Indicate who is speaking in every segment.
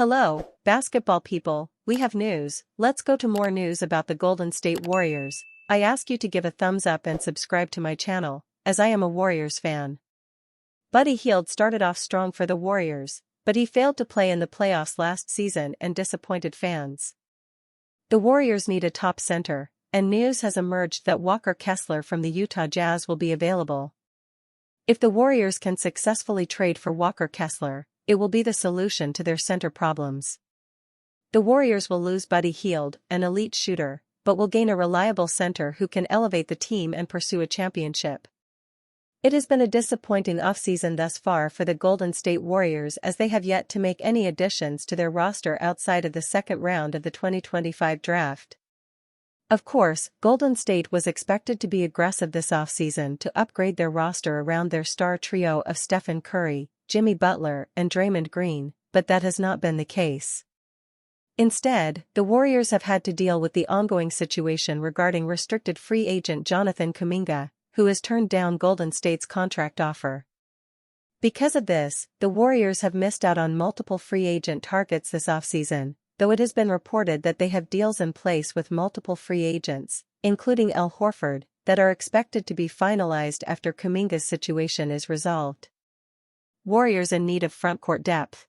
Speaker 1: Hello, basketball people, we have news. Let's go to more news about the Golden State Warriors. I ask you to give a thumbs up and subscribe to my channel, as I am a Warriors fan. Buddy Hield started off strong for the Warriors, but he failed to play in the playoffs last season and disappointed fans. The Warriors need a top center, and news has emerged that Walker Kessler from the Utah Jazz will be available. If the Warriors can successfully trade for Walker Kessler, it will be the solution to their center problems. The Warriors will lose Buddy Hield, an elite shooter, but will gain a reliable center who can elevate the team and pursue a championship. It has been a disappointing offseason thus far for the Golden State Warriors, as they have yet to make any additions to their roster outside of the second round of the 2025 draft. Of course, Golden State was expected to be aggressive this offseason to upgrade their roster around their star trio of Stephen Curry, Jimmy Butler, and Draymond Green, but that has not been the case. Instead, the Warriors have had to deal with the ongoing situation regarding restricted free agent Jonathan Kuminga, who has turned down Golden State's contract offer. Because of this, the Warriors have missed out on multiple free agent targets this offseason, though it has been reported that they have deals in place with multiple free agents, including Al Horford, that are expected to be finalized after Kuminga's situation is resolved. Warriors in need of frontcourt depth.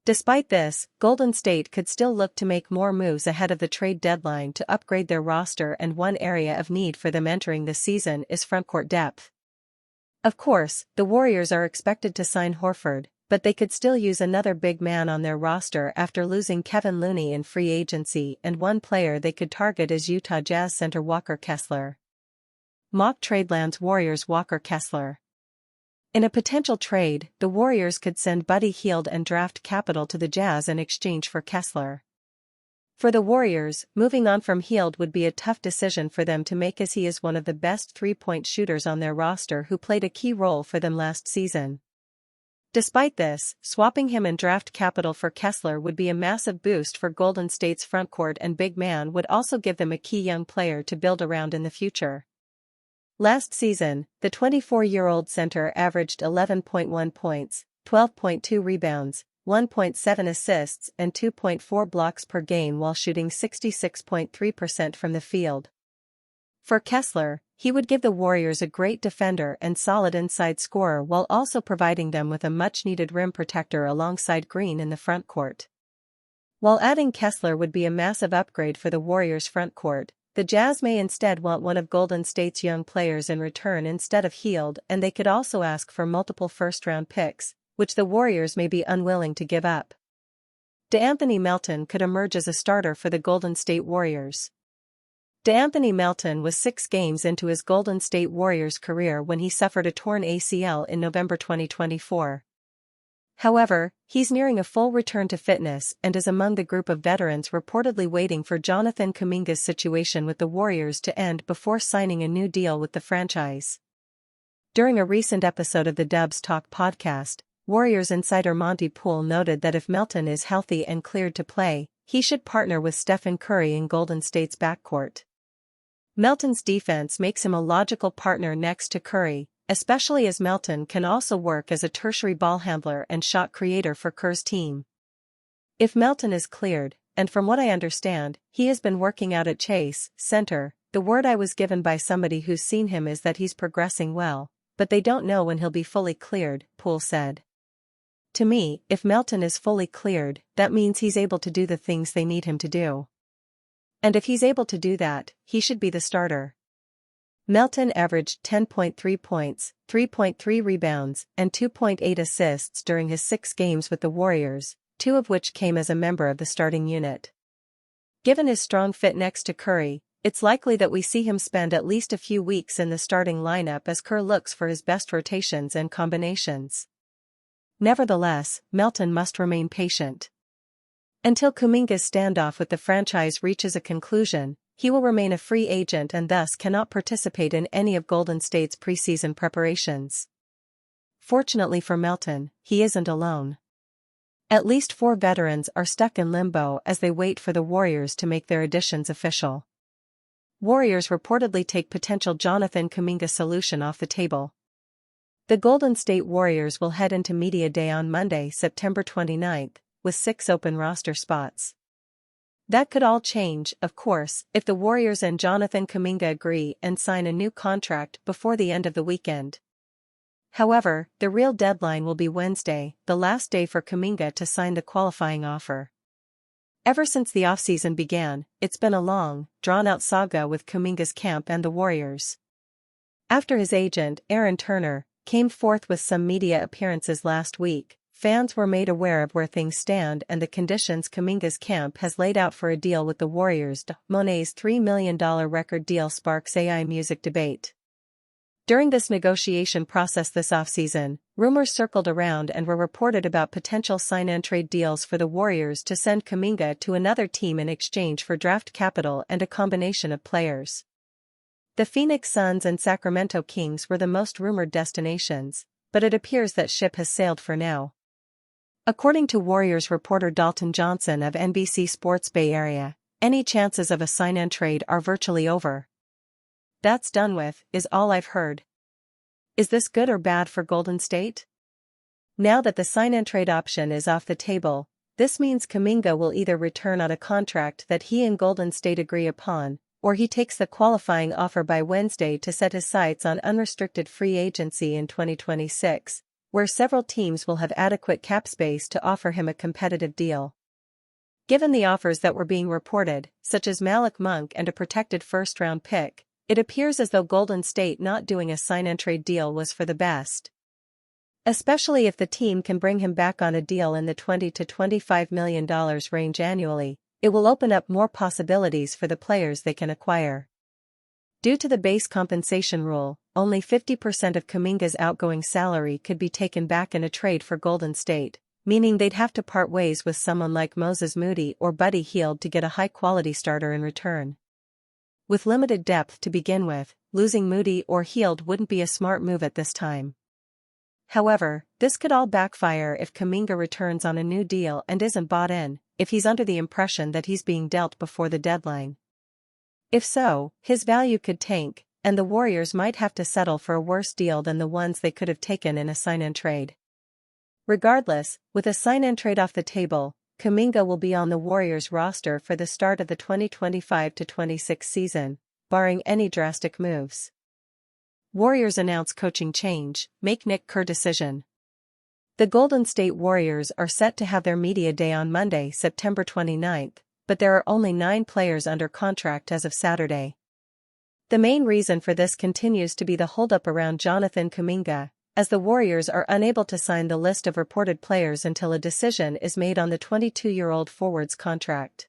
Speaker 1: Despite this, Golden State could still look to make more moves ahead of the trade deadline to upgrade their roster, and one area of need for them entering the season is frontcourt depth. Of course, the Warriors are expected to sign Horford, but they could still use another big man on their roster after losing Kevin Looney in free agency, and one player they could target is Utah Jazz center Walker Kessler. Mock trade lands Warriors Walker Kessler. In a potential trade, the Warriors could send Buddy Hield and draft capital to the Jazz in exchange for Kessler. For the Warriors, moving on from Hield would be a tough decision for them to make, as he is one of the best three-point shooters on their roster who played a key role for them last season. Despite this, swapping him and draft capital for Kessler would be a massive boost for Golden State's frontcourt, and big man would also give them a key young player to build around in the future. Last season, the 24-year-old center averaged 11.1 points, 12.2 rebounds, 1.7 assists and 2.4 blocks per game while shooting 66.3% from the field. For Kessler, he would give the Warriors a great defender and solid inside scorer while also providing them with a much-needed rim protector alongside Green in the frontcourt. While adding Kessler would be a massive upgrade for the Warriors' frontcourt, the Jazz may instead want one of Golden State's young players in return instead of Hield, and they could also ask for multiple first-round picks, which the Warriors may be unwilling to give up. DeAnthony Melton could emerge as a starter for the Golden State Warriors. DeAnthony Melton was 6 games into his Golden State Warriors career when he suffered a torn ACL in November 2024. However, he's nearing a full return to fitness and is among the group of veterans reportedly waiting for Jonathan Kuminga's situation with the Warriors to end before signing a new deal with the franchise. During a recent episode of the Dubs Talk podcast, Warriors insider Monty Poole noted that if Melton is healthy and cleared to play, he should partner with Stephen Curry in Golden State's backcourt. Melton's defense makes him a logical partner next to Curry, especially as Melton can also work as a tertiary ball handler and shot creator for Kerr's team. If Melton is cleared, and from what I understand, he has been working out at Chase Center, the word I was given by somebody who's seen him is that he's progressing well, but they don't know when he'll be fully cleared, Poole said. To me, if Melton is fully cleared, that means he's able to do the things they need him to do. And if he's able to do that, he should be the starter. Melton averaged 10.3 points, 3.3 rebounds, and 2.8 assists during his 6 games with the Warriors, 2 of which came as a member of the starting unit. Given his strong fit next to Curry, it's likely that we see him spend at least a few weeks in the starting lineup as Kerr looks for his best rotations and combinations. Nevertheless, Melton must remain patient. Until Kuminga's standoff with the franchise reaches a conclusion, he will remain a free agent and thus cannot participate in any of Golden State's preseason preparations. Fortunately for Melton, he isn't alone. At least 4 veterans are stuck in limbo as they wait for the Warriors to make their additions official. Warriors reportedly take potential Jonathan Kuminga solution off the table. The Golden State Warriors will head into Media Day on Monday, September 29, with 6 open roster spots. That could all change, of course, if the Warriors and Jonathan Kuminga agree and sign a new contract before the end of the weekend. However, the real deadline will be Wednesday, the last day for Kuminga to sign the qualifying offer. Ever since the offseason began, it's been a long, drawn-out saga with Kuminga's camp and the Warriors. After his agent, Aaron Turner, came forth with some media appearances last week, fans were made aware of where things stand and the conditions Kuminga's camp has laid out for a deal with the Warriors. Monet's $3 million record deal sparks AI music debate. During this negotiation process this offseason, rumors circled around and were reported about potential sign-and-trade deals for the Warriors to send Kuminga to another team in exchange for draft capital and a combination of players. The Phoenix Suns and Sacramento Kings were the most rumored destinations, but it appears that ship has sailed for now. According to Warriors reporter Dalton Johnson of NBC Sports Bay Area, any chances of a sign-and-trade are virtually over. "That's done with," is all I've heard. Is this good or bad for Golden State? Now that the sign-and-trade option is off the table, this means Kuminga will either return on a contract that he and Golden State agree upon, or he takes the qualifying offer by Wednesday to set his sights on unrestricted free agency in 2026, where several teams will have adequate cap space to offer him a competitive deal. Given the offers that were being reported, such as Malik Monk and a protected first-round pick, it appears as though Golden State not doing a sign-and-trade deal was for the best. Especially if the team can bring him back on a deal in the $20 to $25 million range annually, it will open up more possibilities for the players they can acquire. Due to the base compensation rule, only 50% of Kuminga's outgoing salary could be taken back in a trade for Golden State, meaning they'd have to part ways with someone like Moses Moody or Buddy Hield to get a high-quality starter in return. With limited depth to begin with, losing Moody or Hield wouldn't be a smart move at this time. However, this could all backfire if Kuminga returns on a new deal and isn't bought in, if he's under the impression that he's being dealt before the deadline. If so, his value could tank, and the Warriors might have to settle for a worse deal than the ones they could have taken in a sign-and-trade. Regardless, with a sign-and-trade off the table, Kuminga will be on the Warriors roster for the start of the 2025-26 season, barring any drastic moves. Warriors announce coaching change, make Nick Kerr decision. The Golden State Warriors are set to have their media day on Monday, September 29, but there are only 9 players under contract as of Saturday. The main reason for this continues to be the holdup around Jonathan Kuminga, as the Warriors are unable to sign the list of reported players until a decision is made on the 22-year-old forward's contract.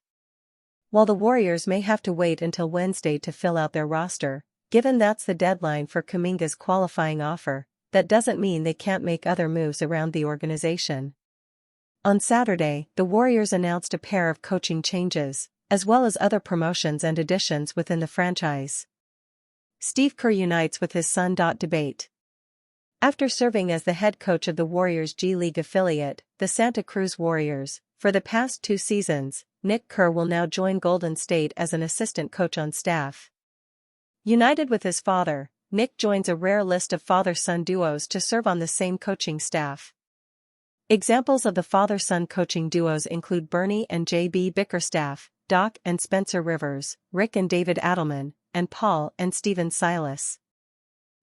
Speaker 1: While the Warriors may have to wait until Wednesday to fill out their roster, given that's the deadline for Kuminga's qualifying offer, that doesn't mean they can't make other moves around the organization. On Saturday, the Warriors announced a pair of coaching changes, as well as other promotions and additions within the franchise. Steve Kerr unites with his son. Debate. After serving as the head coach of the Warriors' G League affiliate, the Santa Cruz Warriors, for the past 2 seasons, Nick Kerr will now join Golden State as an assistant coach on staff. United with his father, Nick joins a rare list of father-son duos to serve on the same coaching staff. Examples of the father-son coaching duos include Bernie and J.B. Bickerstaff, Doc and Spencer Rivers, Rick and David Adelman, and Paul and Steven Silas.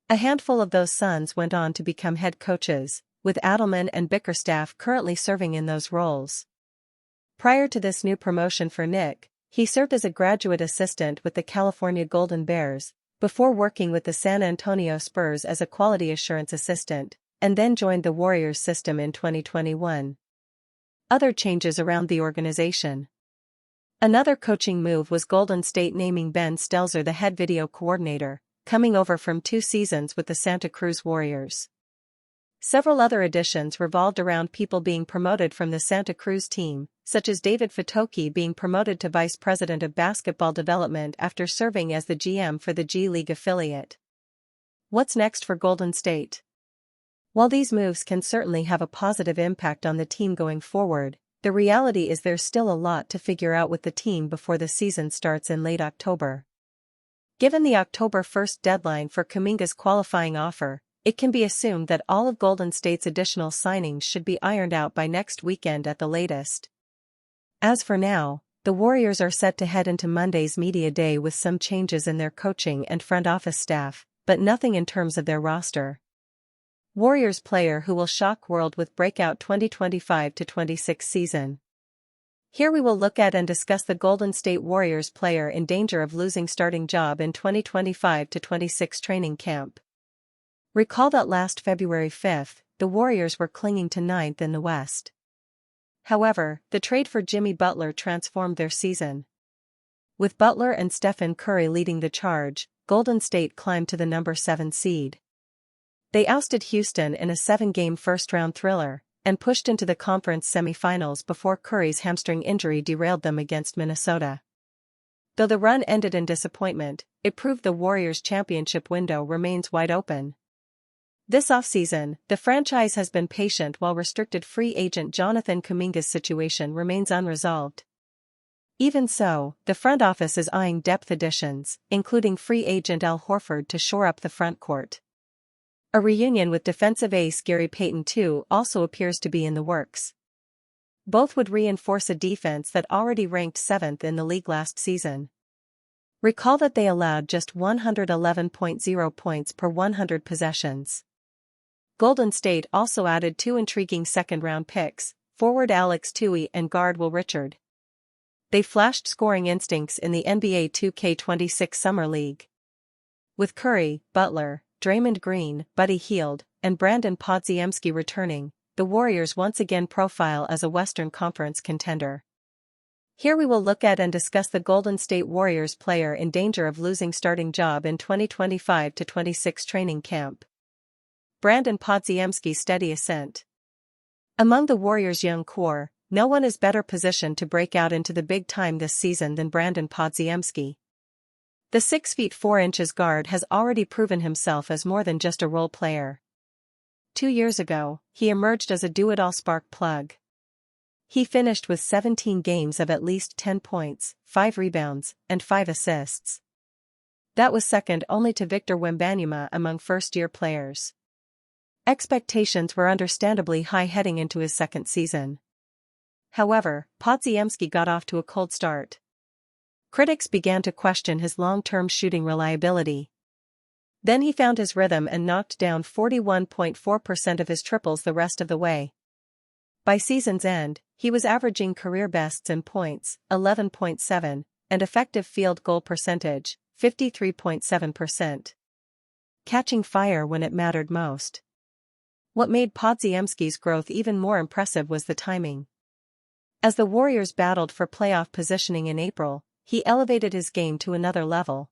Speaker 1: A handful of those sons went on to become head coaches, with Adelman and Bickerstaff currently serving in those roles. Prior to this new promotion for Nick, he served as a graduate assistant with the California Golden Bears, before working with the San Antonio Spurs as a quality assurance assistant, and then joined the Warriors system in 2021. Other changes around the organization. Another coaching move was Golden State naming Ben Stelzer the head video coordinator, coming over from 2 seasons with the Santa Cruz Warriors. Several other additions revolved around people being promoted from the Santa Cruz team, such as David Fatoki being promoted to Vice President of Basketball Development after serving as the GM for the G League affiliate. What's next for Golden State? While these moves can certainly have a positive impact on the team going forward, the reality is there's still a lot to figure out with the team before the season starts in late October. Given the October 1 deadline for Kuminga's qualifying offer, it can be assumed that all of Golden State's additional signings should be ironed out by next weekend at the latest. As for now, the Warriors are set to head into Monday's media day with some changes in their coaching and front office staff, but nothing in terms of their roster. Warriors player who will shock world with breakout 2025-26 season. Here we will look at and discuss the Golden State Warriors player in danger of losing starting job in 2025-26 training camp. Recall that last February 5, the Warriors were clinging to 9th in the West. However, the trade for Jimmy Butler transformed their season. With Butler and Stephen Curry leading the charge, Golden State climbed to the number 7 seed. They ousted Houston in a 7-game first-round thriller, and pushed into the conference semifinals before Curry's hamstring injury derailed them against Minnesota. Though the run ended in disappointment, it proved the Warriors' championship window remains wide open. This offseason, the franchise has been patient while restricted free agent Jonathan Kuminga's situation remains unresolved. Even so, the front office is eyeing depth additions, including free agent Al Horford to shore up the frontcourt. A reunion with defensive ace Gary Payton II also appears to be in the works. Both would reinforce a defense that already ranked 7th in the league last season. Recall that they allowed just 111.0 points per 100 possessions. Golden State also added 2 intriguing second-round picks, forward Alex Tui and guard Will Richard. They flashed scoring instincts in the NBA 2K26 Summer League. With Curry, Butler, Draymond Green, Buddy Hield, and Brandon Podziemski returning, the Warriors once again profile as a Western Conference contender. Here we will look at and discuss the Golden State Warriors player in danger of losing starting job in 2025-26 training camp. Brandon Podziemski's steady ascent. Among the Warriors' young core, no one is better positioned to break out into the big time this season than Brandon Podziemski. The 6 feet 4 inches guard has already proven himself as more than just a role player. 2 years ago, he emerged as a do-it-all spark plug. He finished with 17 games of at least 10 points, 5 rebounds, and 5 assists. That was second only to Victor Wembanyama among first-year players. Expectations were understandably high heading into his second season. However, Podziemski got off to a cold start. Critics began to question his long-term shooting reliability. Then he found his rhythm and knocked down 41.4% of his triples the rest of the way. By season's end, he was averaging career bests in points, 11.7, and effective field goal percentage, 53.7%. Catching fire when it mattered most. What made Podziemski's growth even more impressive was the timing. As the Warriors battled for playoff positioning in April, he elevated his game to another level.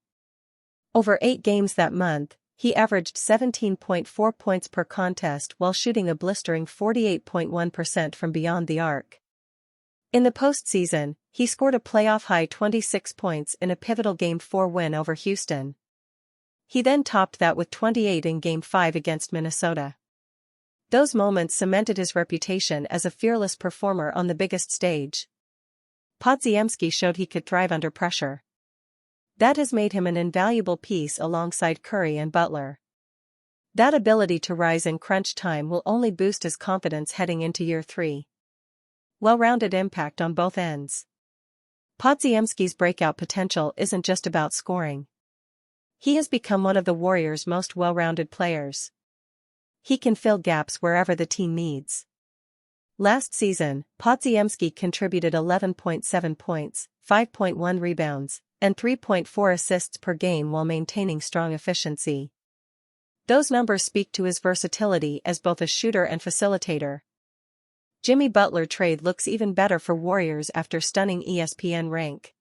Speaker 1: Over 8 games that month, he averaged 17.4 points per contest while shooting a blistering 48.1% from beyond the arc. In the postseason, he scored a playoff-high 26 points in a pivotal Game 4 win over Houston. He then topped that with 28 in Game 5 against Minnesota. Those moments cemented his reputation as a fearless performer on the biggest stage. Podziemski showed he could thrive under pressure. That has made him an invaluable piece alongside Curry and Butler. That ability to rise in crunch time will only boost his confidence heading into year 3. Well-rounded impact on both ends. Podziemski's breakout potential isn't just about scoring. He has become one of the Warriors' most well-rounded players. He can fill gaps wherever the team needs. Last season, Podziemski contributed 11.7 points, 5.1 rebounds, and 3.4 assists per game while maintaining strong efficiency. Those numbers speak to his versatility as both a shooter and facilitator. Jimmy Butler trade looks even better for Warriors after stunning ESPN rank.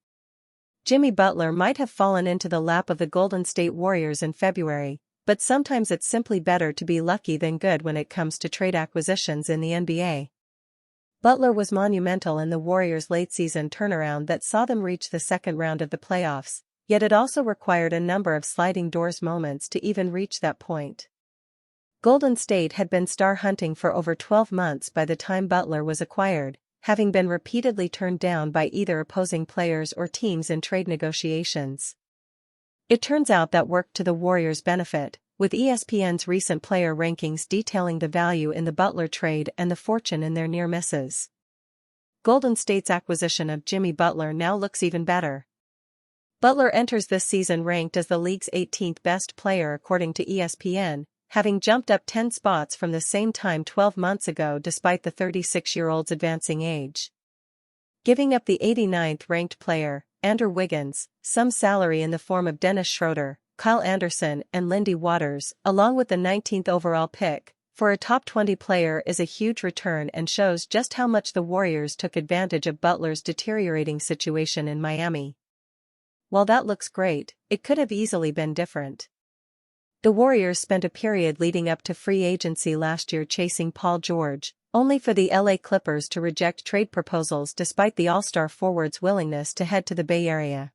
Speaker 1: Jimmy Butler might have fallen into the lap of the Golden State Warriors in February, but sometimes it's simply better to be lucky than good when it comes to trade acquisitions in the NBA. Butler was monumental in the Warriors' late-season turnaround that saw them reach the second round of the playoffs, yet it also required a number of sliding-doors moments to even reach that point. Golden State had been star hunting for over 12 months by the time Butler was acquired, having been repeatedly turned down by either opposing players or teams in trade negotiations. It turns out that worked to the Warriors' benefit, with ESPN's recent player rankings detailing the value in the Butler trade and the fortune in their near misses. Golden State's acquisition of Jimmy Butler now looks even better. Butler enters this season ranked as the league's 18th best player according to ESPN, having jumped up 10 spots from the same time 12 months ago despite the 36-year-old's advancing age. Giving up the 89th ranked player, Andrew Wiggins, some salary in the form of Dennis Schroeder, Kyle Anderson and Lindy Waters, along with the 19th overall pick, for a top 20 player is a huge return and shows just how much the Warriors took advantage of Butler's deteriorating situation in Miami. While that looks great, it could have easily been different. The Warriors spent a period leading up to free agency last year chasing Paul George, only for the LA Clippers to reject trade proposals despite the All-Star forward's willingness to head to the Bay Area.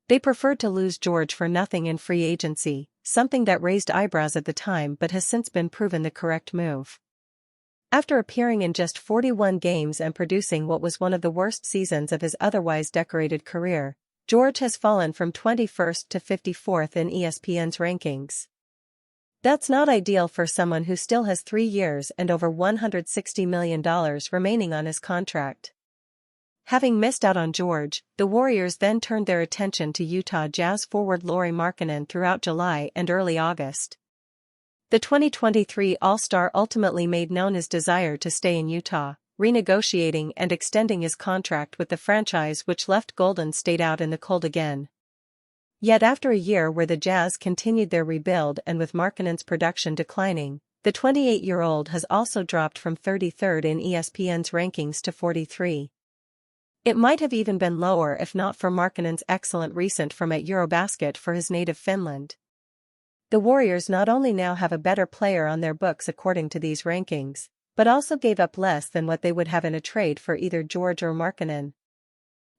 Speaker 1: They preferred to lose George for nothing in free agency, something that raised eyebrows at the time but has since been proven the correct move. After appearing in just 41 games and producing what was one of the worst seasons of his otherwise decorated career, George has fallen from 21st to 54th in ESPN's rankings. That's not ideal for someone who still has 3 years and over $160 million remaining on his contract. Having missed out on George, the Warriors then turned their attention to Utah Jazz forward Lauri Markkanen throughout July and early August. The 2023 All-Star ultimately made known his desire to stay in Utah, renegotiating and extending his contract with the franchise, which left Golden State out in the cold again. Yet after a year where the Jazz continued their rebuild and with Markkanen's production declining, the 28-year-old has also dropped from 33rd in ESPN's rankings to 43. It might have even been lower if not for Markkanen's excellent recent form at Eurobasket for his native Finland. The Warriors not only now have a better player on their books according to these rankings, but also gave up less than what they would have in a trade for either George or Markkanen.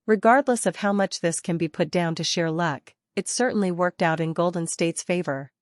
Speaker 1: Regardless of how much this can be put down to sheer luck, it certainly worked out in Golden State's favor.